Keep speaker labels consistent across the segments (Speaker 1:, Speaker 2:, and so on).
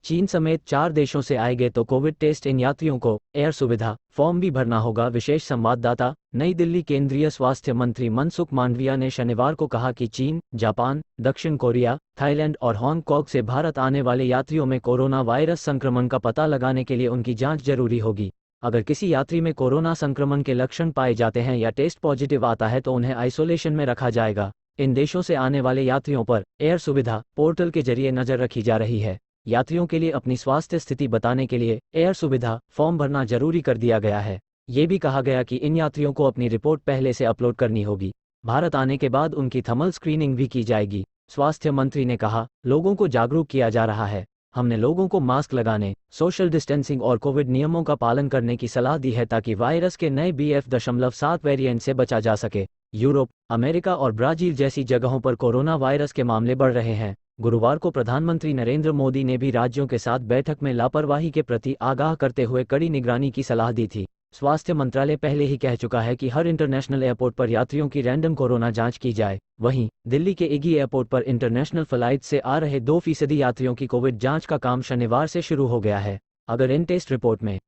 Speaker 1: चीन समेत 4 देशों से आएंगे तो कोविड टेस्ट। इन यात्रियों को एयर सुविधा फॉर्म भी भरना होगा। विशेष संवाददाता, नई दिल्ली। केंद्रीय स्वास्थ्य मंत्री मनसुख मांडविया ने शनिवार को कहा कि चीन, जापान, दक्षिण कोरिया, थाईलैंड और हांगकांग से भारत आने वाले यात्रियों में कोरोना वायरस संक्रमण का पता लगाने के लिए उनकी जांच जरूरी होगी। अगर किसी यात्री में कोरोना संक्रमण के लक्षण पाए जाते हैं या टेस्ट पॉजिटिव आता है तो उन्हें आइसोलेशन में रखा जाएगा। इन देशों से आने वाले यात्रियों पर एयर सुविधा पोर्टल के जरिए नजर रखी जा रही है। यात्रियों के लिए अपनी स्वास्थ्य स्थिति बताने के लिए एयर सुविधा फॉर्म भरना जरूरी कर दिया गया है। ये भी कहा गया कि इन यात्रियों को अपनी रिपोर्ट पहले से अपलोड करनी होगी। भारत आने के बाद उनकी थर्मल स्क्रीनिंग भी की जाएगी। स्वास्थ्य मंत्री ने कहा, लोगों को जागरूक किया जा रहा है। हमने लोगों को मास्क लगाने, सोशल डिस्टेंसिंग और कोविड नियमों का पालन करने की सलाह दी है ताकि वायरस के नए BF.7 वेरिएंट से बचा जा सके। यूरोप, अमेरिका और ब्राजील जैसी जगहों पर कोरोना वायरस के मामले बढ़ रहे हैं। गुरुवार को प्रधानमंत्री नरेंद्र मोदी ने भी राज्यों के साथ बैठक में लापरवाही के प्रति आगाह करते हुए कड़ी निगरानी की सलाह दी थी। स्वास्थ्य मंत्रालय पहले ही कह चुका है कि हर इंटरनेशनल एयरपोर्ट पर यात्रियों की रैंडम कोरोना जांच की जाए। वहीं दिल्ली के इगी एयरपोर्ट पर इंटरनेशनल फ्लाइट से आ रहे 2% यात्रियों की कोविड जांच का काम शनिवार से शुरू हो गया है। अगर इन टेस्ट रिपोर्ट में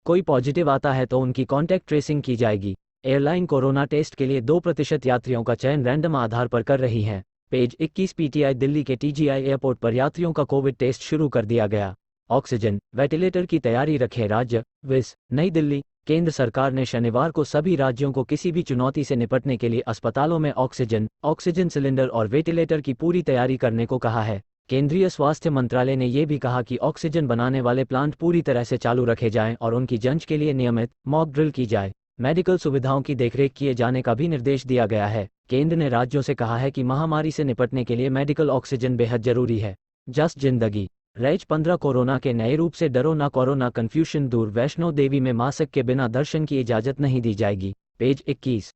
Speaker 1: कोई पॉजिटिव आता है तो उनकी कॉन्टैक्ट ट्रेसिंग की जाएगी। एयरलाइन कोरोना टेस्ट के लिए 2% यात्रियों का चयन रैंडम आधार पर कर रही है। Page 21 PTI। दिल्ली के TGI एयरपोर्ट पर यात्रियों का कोविड टेस्ट शुरू कर दिया गया। ऑक्सीजन वेंटिलेटर की तैयारी रखे राज्य। विस, नई दिल्ली। केंद्र सरकार ने शनिवार को सभी राज्यों को किसी भी चुनौती से निपटने के लिए अस्पतालों में ऑक्सीजन सिलेंडर और वेंटिलेटर की पूरी तैयारी करने को कहा है। केंद्रीय स्वास्थ्य मंत्रालय ने यह भी कहा कि ऑक्सीजन बनाने वाले प्लांट पूरी तरह से चालू रखे जाएं और उनकी जांच के लिए नियमित मॉक ड्रिल की जाए। मेडिकल सुविधाओं की देखरेख किए जाने का भी निर्देश दिया गया है। केंद्र ने राज्यों से कहा है कि महामारी से निपटने के लिए मेडिकल ऑक्सीजन बेहद जरूरी है। जस्ट जिंदगी। रैज 15 कोरोना के नए रूप से डरो ना, कोरोना कन्फ्यूजन दूर। वैष्णो देवी में मास्क के बिना दर्शन की इजाजत नहीं दी जाएगी। पेज 21।